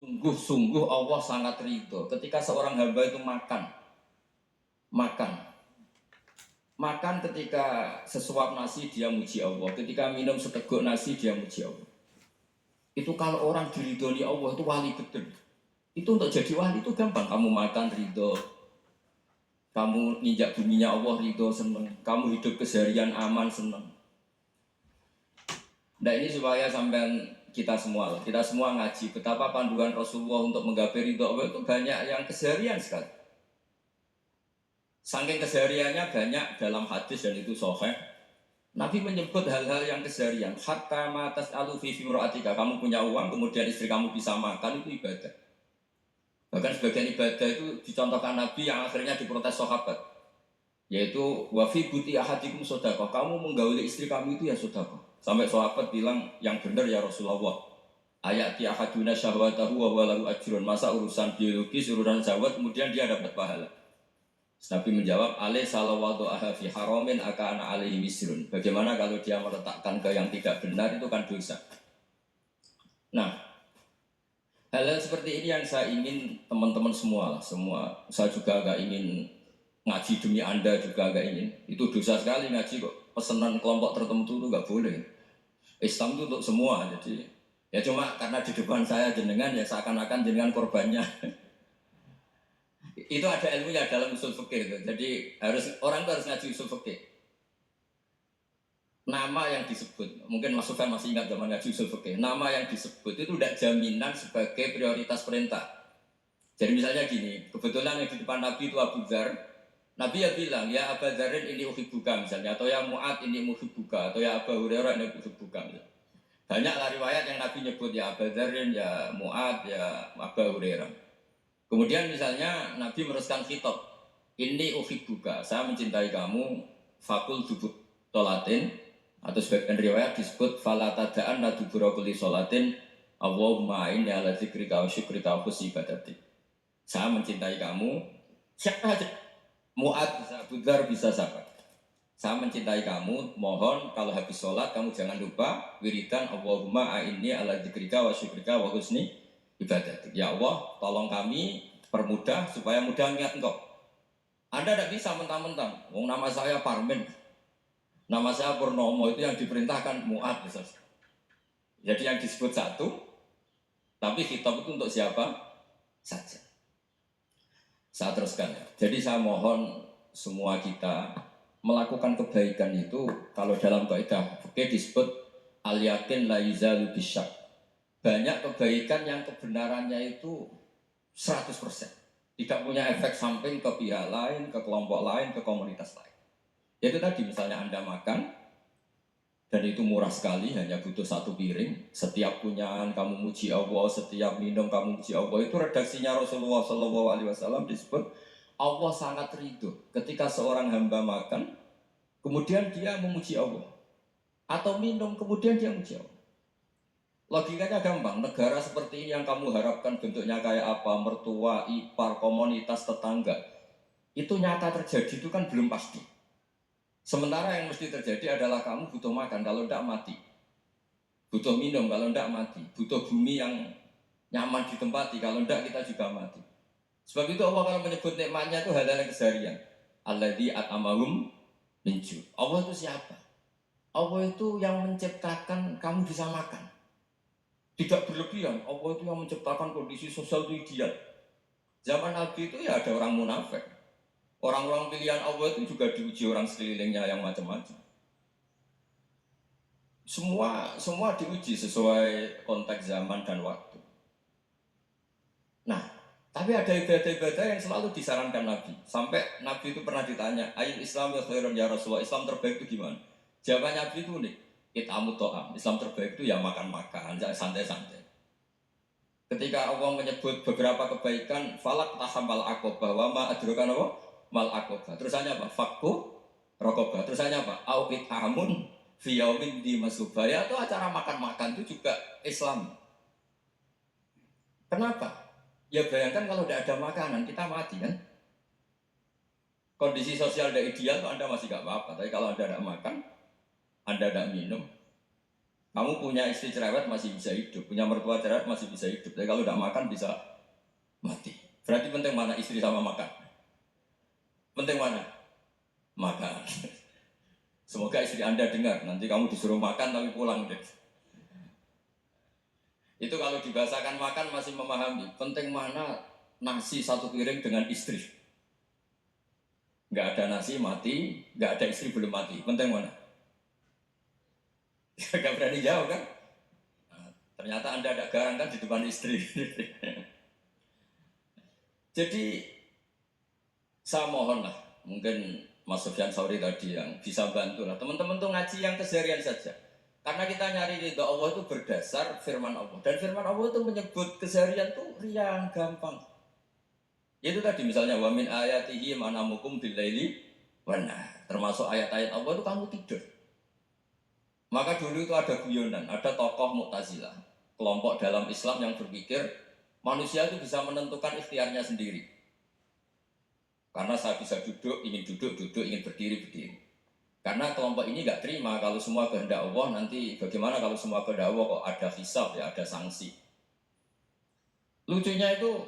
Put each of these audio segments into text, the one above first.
Sungguh-sungguh Allah sangat ridho ketika seorang hamba itu makan, makan ketika sesuap nasi dia muji Allah, ketika minum seteguk nasi dia muji Allah. Itu kalau orang diridhoni Allah itu wali betul. Itu untuk jadi wali itu gampang. Kamu makan ridho, kamu nginjak buminya Allah ridho seneng, kamu hidup keseharian aman seneng. Nah ini supaya sampai kita semua ngaji betapa panduan Rasulullah untuk menggapai ridho Allah itu banyak yang keseharian sekali. Saking kesehariannya banyak dalam hadis dan itu sahih. Nabi menyebut hal-hal yang keseharian. Hatta matas alu fi fimroatika. Kamu punya uang, kemudian istri kamu bisa makan, itu ibadah. Bahkan sebagian ibadah itu dicontohkan Nabi yang akhirnya diprotes sahabat. Yaitu wafi buti ahadikum sodakoh. Kamu menggauli istri kamu itu ya sodakoh. Sampai sahabat bilang yang benar ya Rasulullah. Ayati ahaduna syahwatahu wa walahu ajrun. Masa urusan biologis, urusan syahwat, kemudian dia dapat pahala. Nabi menjawab, alaih salawatu aha fi haramin akana alaihi wisrun. Bagaimana kalau dia meletakkan ke yang tidak benar itu kan dosa. Nah, hal-hal seperti ini yang saya ingin teman-teman semua. Saya juga agak ingin ngaji demi Anda juga agak ingin. Itu dosa sekali ngaji kok. Pesanan kelompok tertentu itu nggak boleh. Islam itu untuk semua. Jadi ya cuma karena di depan saya jenengan ya seakan-akan jenengan korbannya. Itu ada ilmunya dalam usul fikih. Jadi orang itu harus ngaji usul fikih. Nama yang disebut, mungkin Mas Sufyan masih ingat zaman ngaji usul fikih. Nama yang disebut itu tidak jaminan sebagai prioritas perintah. Jadi misalnya gini, kebetulan yang di depan Nabi itu Abu Dzar. Nabi ya bilang, ya Abu Dzarin ini uhibbuka misalnya, atau ya Mu'ad ini uhibbuka, atau ya Abu Hurairah ini uhibbuka misalnya. Banyaklah riwayat yang Nabi nyebut ya Abu Dzarin, ya Mu'ad, ya Abu Hurairah. Kemudian misalnya Nabi meneruskan khitab, ini uhibbuka, saya mencintai kamu, fakul dubuk tolatin, atau sebagian riwayat disebut falatadaan nadubura kulli sholatin, Allahumma inni ala dzikrika wa syukrika wa husni ibadatik. Saya mencintai kamu, siapa aja, Mu'ad bisa, Abu Dzar bisa siapa. Saya mencintai kamu, mohon kalau habis sholat kamu jangan lupa wiridan Allahumma inni ala dzikrika wa syukrika wa husni ibadah. Ya Allah, tolong kami permudah supaya mudah ingat Engkau. Anda tidak bisa mentang-mentang. Wong nama saya Parmin, nama saya Purnomo, itu yang diperintahkan Mu'ad. Jadi yang disebut satu, tapi khitab itu untuk siapa saja. Saya teruskan ya. Jadi saya mohon semua kita melakukan kebaikan itu kalau dalam kaidah fikih disebut al-yakin la yuzalu bisyak. Banyak kebaikan yang kebenarannya itu 100%. Tidak punya efek samping ke pihak lain, ke kelompok lain, ke komunitas lain. Itu tadi misalnya Anda makan, dan itu murah sekali, hanya butuh satu piring. Setiap punyaan kamu muji Allah, setiap minum kamu muji Allah. Itu redaksinya Rasulullah SAW disebut Allah sangat ridho ketika seorang hamba makan, kemudian dia memuji Allah. Atau minum, kemudian dia memuji Allah. Logikanya gampang, negara seperti ini yang kamu harapkan bentuknya kayak apa, mertua, ipar, komunitas, tetangga, itu nyata terjadi itu kan belum pasti. Sementara yang mesti terjadi adalah kamu butuh makan, kalau tidak mati. Butuh minum, kalau tidak mati. Butuh bumi yang nyaman ditempati, kalau tidak kita juga mati. Sebab itu Allah kalau menyebut nikmatnya itu hal-hal yang keseharian. Alladzi at'amahum min ju'. Allah itu siapa? Allah itu yang menciptakan kamu bisa makan. Tidak berlebihan, Allah itu yang menciptakan kondisi sosial itu ideal. Zaman Nabi itu ya ada orang munafik. Orang-orang pilihan Allah itu juga diuji orang sekelilingnya yang macam-macam. Semua diuji sesuai konteks zaman dan waktu. Nah, tapi ada ibadah-ibadah yang selalu disarankan Nabi. Sampai Nabi itu pernah ditanya, Ayyul Islam ya khairun ya Rasulullah, Islam terbaik itu gimana? Jawabannya Nabi itu unik. It'amu to'am, Islam terbaik itu ya makan-makan, jangan santai-santai. Ketika Allah menyebut beberapa kebaikan, falak tahamal akobah, wa ma adrokan apa? Mal akobah. Terusannya apa? Fakku rokobah. Terusannya apa? Awit amun fiyawin di masubaya. Itu acara makan-makan itu juga Islam. Kenapa? Ya bayangkan kalau tidak ada makanan, kita mati kan? Kondisi sosial tidak ideal, Anda masih gak apa-apa. Tapi kalau Anda tidak makan, Anda tidak minum, Kamu punya istri cerewet masih bisa hidup, punya mertua cerewet masih bisa hidup. Tapi kalau tidak makan bisa mati. Berarti penting mana istri sama makan? Penting mana? Makan. Semoga istri Anda dengar. Nanti kamu disuruh makan tapi pulang deh. Itu kalau dibahasakan makan masih memahami. Penting mana nasi satu piring dengan istri. Nggak ada nasi mati, nggak ada istri belum mati. Penting mana? Gak berani jawab kan? Nah, ternyata Anda ada garang kan di depan istri. Jadi saya mohon lah, mungkin Mas Sufyan Sauri tadi yang bisa bantu lah. Teman-teman tuh ngaji yang keseharian saja. Karena kita nyari ridho Allah itu berdasar firman Allah. Dan firman Allah itu menyebut keseharian tuh riang, gampang. Itu tadi misalnya wa min ayatihi manamukum billaili wan nahar. Termasuk ayat-ayat Allah itu kamu tidur. Maka dulu itu ada guyonan, ada tokoh Mu'tazilah, kelompok dalam Islam yang berpikir manusia itu bisa menentukan ikhtiarnya sendiri. Karena saya bisa duduk, ingin berdiri. Karena kelompok ini nggak terima kalau semua kehendak Allah, nanti bagaimana kalau semua kehendak Allah kok ada hisab ya, ada sanksi. Lucunya itu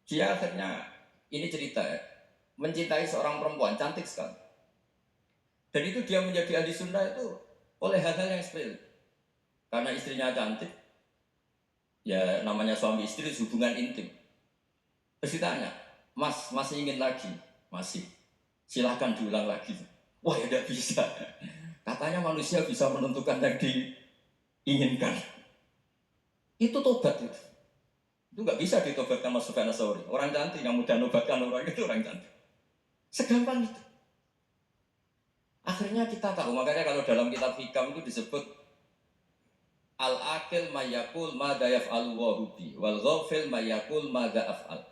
dia akhirnya, ini cerita ya, mencintai seorang perempuan cantik sekali. Dan itu dia menjadi ahli sunnah itu oleh hal-hal yang sepele. Karena istrinya cantik, ya namanya suami istri hubungan intim. Terus ditanya, Mas masih ingin lagi? Masih. Silahkan diulang lagi. Wah ya tidak bisa. Katanya manusia bisa menentukan yang diinginkan. Itu tobat itu. Itu nggak bisa ditobatkan Mas Sufyan Ats-Tsauri. Orang cantik yang mudah nobatkan orang itu orang cantik. Segampang itu. Akhirnya kita tahu, makanya kalau dalam kitab Hikam itu disebut al-akil mayakul madha yaf'al wa rubi wal ghafil mayakul madha af'al.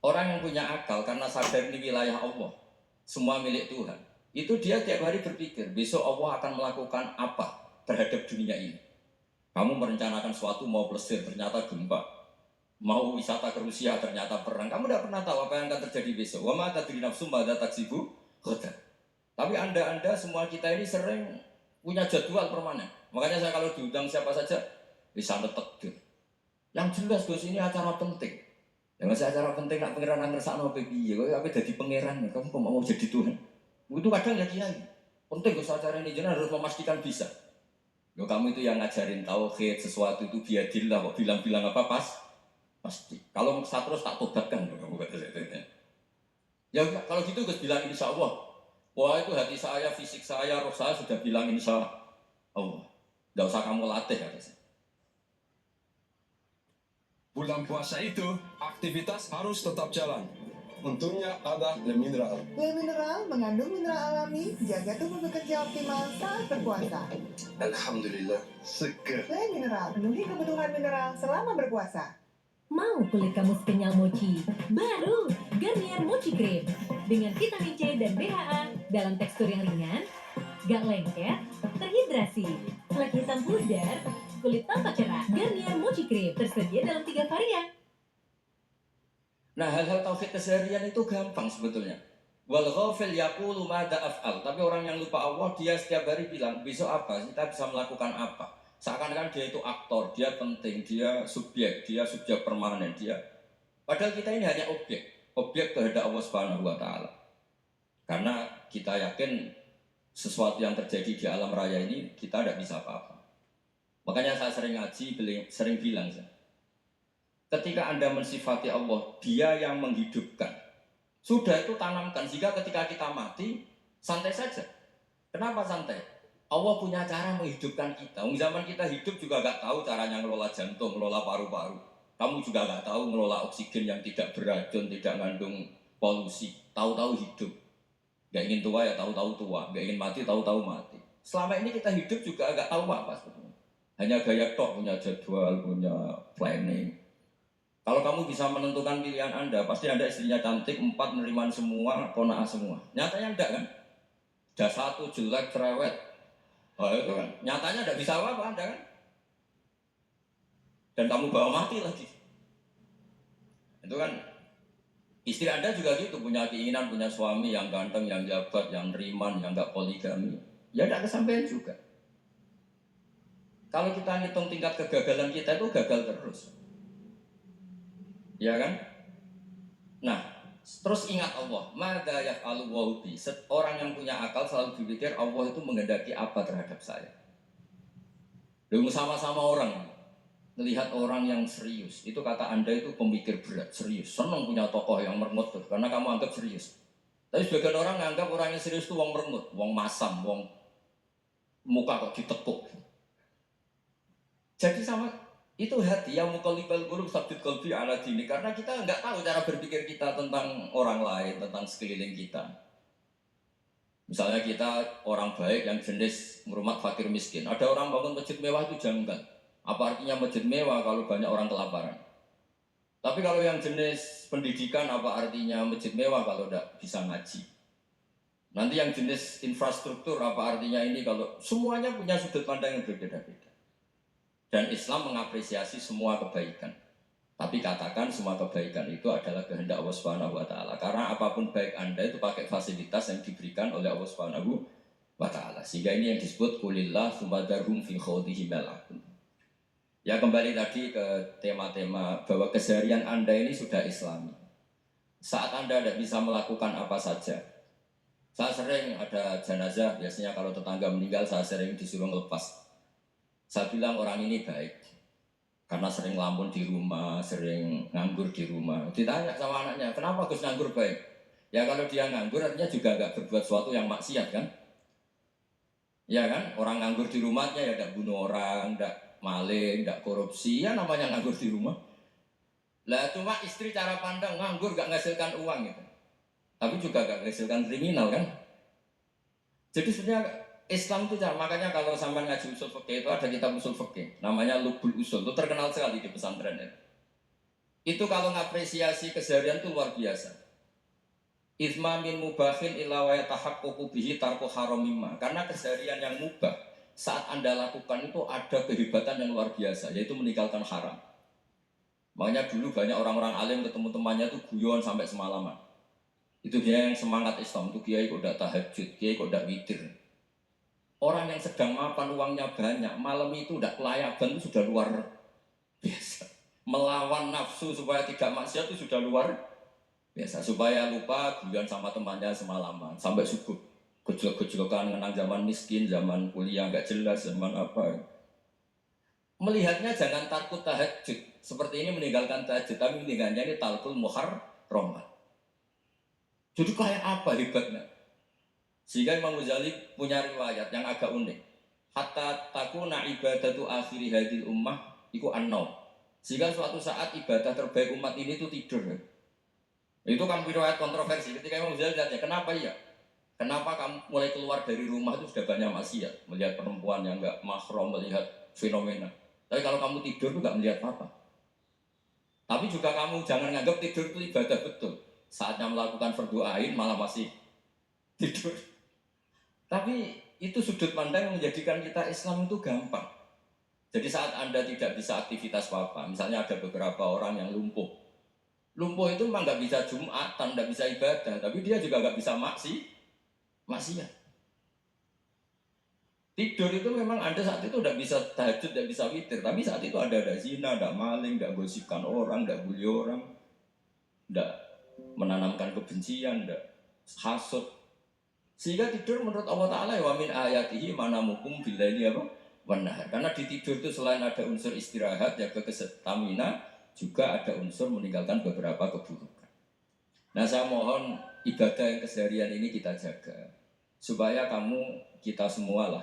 Orang yang punya akal karena sadar ini wilayah Allah, semua milik Tuhan, itu dia tiap hari berpikir besok Allah akan melakukan apa terhadap dunia ini. Kamu merencanakan suatu mau plesir ternyata gempa, mau wisata ke Rusia ternyata perang. Kamu tidak pernah tahu apa yang akan terjadi besok. Wa ma tadri nafsum madza taksibu ghadan. Tapi anda semua kita ini sering punya jadwal permanen. Makanya saya kalau diundang siapa saja bisa netek. Yang jelas Gus ini acara penting. Ya masih acara penting nak pangeran ngersakno piye kok apa jadi pangeran kamu kok mau jadi Tuhan. Itu kadang ya kiai. Penting Gus acara ini jenengan harus memastikan bisa. Yo kamu itu yang ngajarin tauhid sesuatu itu biadillah kok bilang-bilang apa pasti. Kalau terus tak tobatkan kamu kata saya. Ya kalau gitu Gus bilang insya Allah. Wah itu hati saya, fisik saya, roh saya sudah bilang insya Allah. Tidak usah kamu latih kata saya. Bulan puasa itu, aktivitas harus tetap jalan. Untungnya ada Le Mineral. Le Mineral mengandung mineral alami, jaga tubuh bekerja optimal saat berpuasa. Alhamdulillah, seger. Le Mineral, penuhi kebutuhan mineral selama berpuasa. Mau kulit kamu kenyal mochi? Baru Garnier Mochi Cream dengan vitamin C dan BHA dalam tekstur yang ringan, gak lengket, terhidrasi, kulit hitam pudar, kulit tampak cerah. Garnier Mochi Cream tersedia dalam 3 varian. Nah hal-hal tauhid keseharian itu gampang sebetulnya. Wal ghafil yaqulu madza af'al. Tapi orang yang lupa Allah dia setiap hari bilang besok apa? Kita bisa melakukan apa? Seakan-akan dia itu aktor, dia penting, dia subjek permanen, dia. Padahal kita ini hanya objek kehendak Allah Subhanahu wa taala. Karena kita yakin sesuatu yang terjadi di alam raya ini kita tidak bisa apa-apa. Makanya saya sering ngaji, sering bilang ketika Anda mensifati Allah, dia yang menghidupkan. Sudah itu tanamkan, jika ketika kita mati, santai saja. Kenapa santai? Allah punya cara menghidupkan kita. Zaman kita hidup juga gak tahu caranya ngelola jantung, ngelola paru-paru. Kamu juga gak tahu ngelola oksigen yang tidak beracun, tidak mengandung polusi. Tahu-tahu hidup. Gak ingin tua ya tahu-tahu tua, gak ingin mati tahu-tahu mati. Selama ini kita hidup juga gak tahu apa sebetulnya. Hanya gaya tok, punya jadwal, punya planning. Kalau kamu bisa menentukan pilihan Anda, pasti Anda istrinya cantik, 4 menerima semua, kona'ah semua. Nyatanya enggak kan? Ada 1 jelek, cerewet. Oh itu kan, nyatanya tidak bisa apa-apa Anda kan? Dan kamu bawa mati lagi. Itu kan, istri Anda juga gitu, punya keinginan, punya suami yang ganteng, yang jabat, yang riman, yang enggak poligami. Ya tidak kesampaian juga. Kalau kita ngitung tingkat kegagalan kita itu gagal terus. Ya kan? Nah, terus ingat Allah, maka yaf'alu wa bi. Orang yang punya akal selalu berpikir Allah itu menghendaki apa terhadap saya. Lalu sama-sama orang melihat orang yang serius, itu kata Anda itu pemikir berat, serius, senang punya tokoh yang merengut karena kamu anggap serius. Tapi sebagian orang menganggap orang yang serius itu wong merengut, wong masam, wong muka kok ditekuk. Jadi sama itu hati yang muqallibal qulub sabit qalbi ala dini, karena kita nggak tahu cara berpikir kita tentang orang lain, tentang sekeliling kita. Misalnya kita orang baik yang jenis ngurmat fakir miskin. Ada orang bangun masjid mewah itu janggal. Apa artinya masjid mewah kalau banyak orang kelaparan? Tapi kalau yang jenis pendidikan, apa artinya masjid mewah kalau tidak bisa ngaji? Nanti yang jenis infrastruktur, apa artinya ini kalau semuanya punya sudut pandang yang berbeda-beda. Dan Islam mengapresiasi semua kebaikan. Tapi katakan semua kebaikan itu adalah kehendak Allah Subhanahu wa taala. Karena apapun baik Anda itu pakai fasilitas yang diberikan oleh Allah Subhanahu wa taala. Sehingga ini yang disebut kulillah sumadarhum fi khawdihim malakun. Ya kembali tadi ke tema-tema bahwa keseharian Anda ini sudah Islami. Saat Anda tidak bisa melakukan apa saja. Saya sering ada jenazah, biasanya kalau tetangga meninggal saya sering disuruh ngelepas. Saya bilang orang ini baik karena sering lamun di rumah, sering nganggur di rumah. Ditanya sama anaknya, kenapa Gus nganggur baik? Ya kalau dia nganggur artinya juga gak berbuat sesuatu yang maksiat kan? Ya kan? Orang nganggur di rumahnya ya gak bunuh orang, gak maling, gak korupsi, ya namanya nganggur di rumah. Lah cuma istri cara pandang nganggur gak menghasilkan uang gitu. Tapi juga gak menghasilkan kriminal kan? Jadi sebenarnya Islam itu makanya kalau sampai ngaji usul fikih itu ada kitab usul fikih namanya Lubul Usul, itu terkenal sekali di pesantren ya. Itu kalau ngapresiasi keseharian itu luar biasa. Ithma min mubahin illa wa yatahaqqaqu bihi tarku haramimma. Karena keseharian yang mubah saat Anda lakukan itu ada kehebatan yang luar biasa, yaitu meninggalkan haram. Makanya dulu banyak orang-orang alim ketemu temannya itu guyon sampai semalaman. Itu dia yang semangat Islam, itu kiai kok udah tahajud, kiai kok udah witir. Orang yang sedang mapan uangnya banyak, malam itu udah kelayaban itu sudah luar biasa. Melawan nafsu supaya tidak maksiat itu sudah luar biasa. Supaya lupa guyon sama temannya semalaman sampai subuh. Gejolak-gejolokan mengenang zaman miskin, zaman kuliah nggak jelas, zaman apa. Melihatnya jangan takut tahajud. Seperti ini meninggalkan tahajud, tapi meninggalkannya ini talqul muharramat. Jadi kayak apa hebatnya? Sehingga Imam Ghazali punya riwayat yang agak unik. Hatta takuna ibadatu akhiri hadil ummah iku an-naum. Sehingga suatu saat ibadah terbaik umat ini itu tidur. Itu kan riwayat kontroversi. Ketika Imam Ghazali ditanya, kenapa ya? Kenapa kamu mulai keluar dari rumah itu sudah banyak maksiat? Melihat perempuan yang enggak mahram, melihat fenomena. Tapi kalau kamu tidur itu enggak melihat apa. Tapi juga kamu jangan nganggap tidur itu ibadah betul. Saatnya melakukan fardu ain malah masih tidur. Tapi itu sudut pandang yang menjadikan kita Islam itu gampang. Jadi saat Anda tidak bisa aktivitas apa-apa, misalnya ada beberapa orang yang lumpuh. Lumpuh itu memang nggak bisa Jumatan, nggak bisa ibadah, tapi dia juga nggak bisa maksiat. Tidur itu memang Anda saat itu udah bisa tahajud, udah bisa witir, tapi saat itu ada zina, ada maling, nggak gosipkan orang, nggak bully orang, nggak menanamkan kebencian, nggak hasut. Sehingga tidur menurut Allah Ta'ala wa min ayatihi manamukum billaili apa? Wanahar. Karena di tidur itu selain ada unsur istirahat, jaga stamina, juga ada unsur meninggalkan beberapa keburukan. Nah saya mohon ibadah yang keseharian ini kita jaga. Supaya kita semua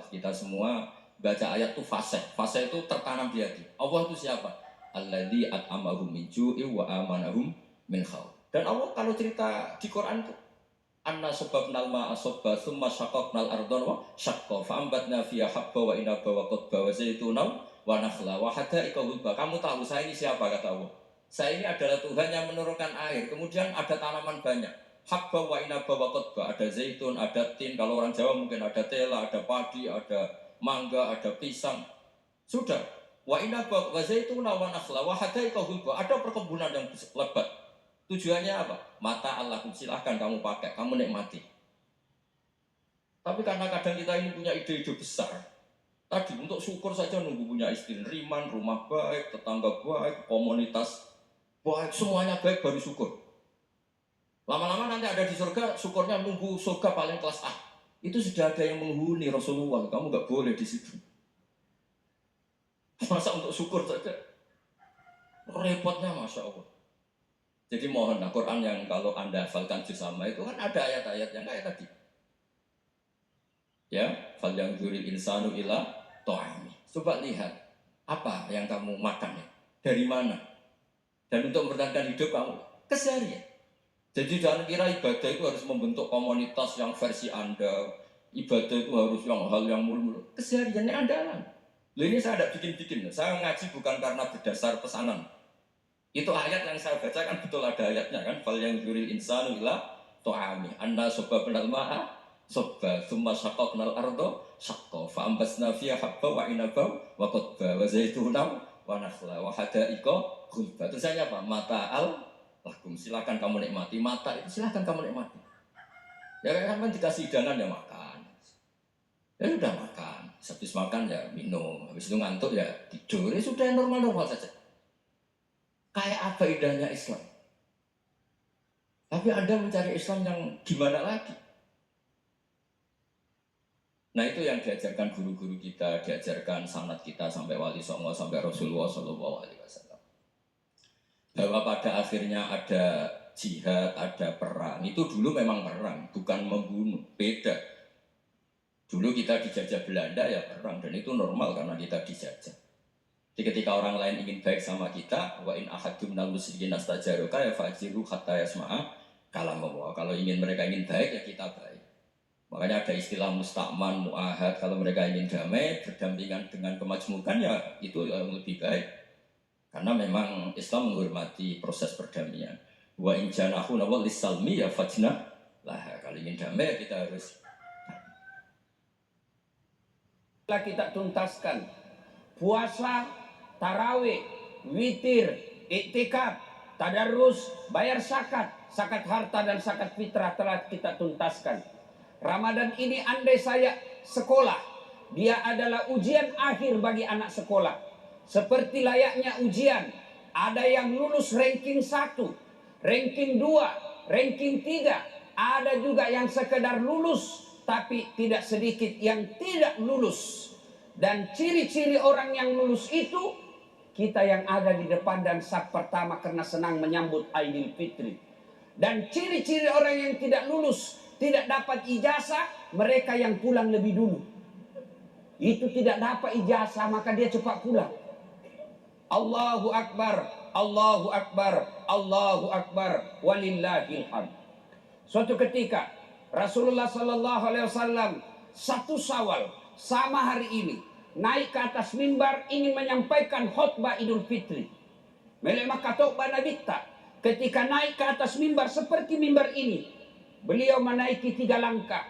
baca ayat itu fase. Fase itu tertanam di hati. Allah itu siapa? Alladzi at'amahum min ju'i wa amanahum min khauf. Dan Allah kalau cerita di Quran itu anna sababnal ma'a sabba thumma syaqaqnal ardha wa syaqqa fa'ambatna fiha habba wa inaba wa qadba wa zaituna wa nakhla wa hada'iqa hulba. Kamu tahu saya ini siapa kata Allah? Saya ini adalah Tuhan yang menurunkan air. Kemudian ada tanaman banyak. Habba wa inaba wa qadba, ada zaitun, ada tin. Kalau orang Jawa mungkin ada tela, ada padi, ada mangga, ada pisang. Sudah. Wa inaba wa zaituna wa nakhla wa hada'iqa hulba. Ada perkebunan yang lebat. Tujuannya apa? Mata Allah, silahkan kamu pakai, kamu nikmati. Tapi karena kadang kita ini punya ide-ide besar, Tadi untuk syukur saja nunggu punya istri riman, rumah baik, tetangga baik, komunitas baik, semuanya baik baru syukur. Lama-lama nanti ada di surga, syukurnya nunggu surga paling kelas A. Itu sudah ada yang menghuni Rasulullah, kamu nggak boleh di situ. Masa untuk syukur saja, repotnya Masya Allah. Jadi mohon Quran yang kalau Anda hafalkan juz sama itu kan ada ayat-ayat yang kayak tadi. Ya, fal yang dzuril insanu ila ta'ami. Coba lihat apa yang kamu makan ya, dari mana, dan untuk mempertahankan hidup kamu keseharian. Jadi jangan kira ibadah itu harus membentuk komunitas yang versi Anda. Ibadah itu harus yang hal yang mulu-mulu. Kesehariannya andalan. Ini saya tidak bikin-bikin. Saya ngaji bukan karena berdasar pesanan. Itu ayat yang saya baca kan betul ada ayatnya kan. Fal yang dzuril insanu ila ta'ami. Anna sobba benal ma'a sobba thumma syaqaqnal ardo syaqqa fa ambasna fiha habba wa inaba wa qadba wa zaituna wa nakhla wa hada'iqa ghulba. Tulisannya apa? Mata'al lakum, silakan kamu nikmati. Mata itu silakan kamu nikmati. Ya kan dikasih hidangan ya makan. Ya sudah makan. Habis makan ya minum. Habis itu ngantuk ya tidur. Ya sudah normal-normal saja. Kayak apa indahnya Islam. Tapi Anda mencari Islam yang gimana lagi? Nah itu yang diajarkan guru-guru kita, diajarkan sanad kita sampai Wali Songo, sampai Rasulullah SAW. Bahwa pada akhirnya ada jihad, ada perang. Itu dulu memang perang, bukan membunuh, beda. Dulu kita dijajah Belanda ya perang, dan itu normal karena kita dijajah. Jadi ketika orang lain ingin baik sama kita, wa in ahadum minal musyrikin astajaruka ya fajiru hatta yasma'a kalam Allah. Kalau mereka ingin baik ya kita baik. Makanya ada istilah musta'man, mu'ahad. Kalau mereka ingin damai, berdampingan dengan kemajmukan ya itu yang lebih baik. Karena memang Islam menghormati proses perdamaian. Wa in janahu nawal lisalmi ya fajna lah. Kalau ingin damai kita harus. Kita tuntaskan puasa, tarawih, witir, iktikaf, tadarrus, bayar zakat harta dan zakat fitrah telah kita tuntaskan. Ramadan ini andai saya sekolah, dia adalah ujian akhir bagi anak sekolah. Seperti layaknya ujian, ada yang lulus ranking 1, ranking 2, ranking 3. Ada juga yang sekedar lulus, tapi tidak sedikit yang tidak lulus. Dan ciri-ciri orang yang lulus itu, kita yang ada di depan dan saf pertama karena senang menyambut Aidil Fitri. Dan ciri-ciri orang yang tidak lulus, tidak dapat ijazah, mereka yang pulang lebih dulu. Itu tidak dapat ijazah, maka dia cepat pulang. Allahu Akbar, Allahu Akbar, Allahu Akbar, walillahil hamd. Suatu ketika Rasulullah SAW 1 Syawal sama hari ini naik ke atas mimbar ingin menyampaikan khutbah Idul Fitri. Melema katokba nabita ketika naik ke atas mimbar seperti mimbar ini, beliau menaiki 3 langkah.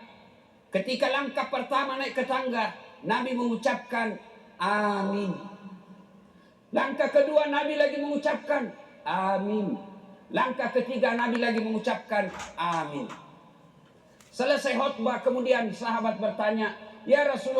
Ketika langkah pertama naik ke tangga, Nabi mengucapkan amin. Langkah kedua Nabi lagi mengucapkan amin. Langkah ketiga Nabi lagi mengucapkan amin. Selesai khutbah kemudian sahabat bertanya, ya Rasulullah,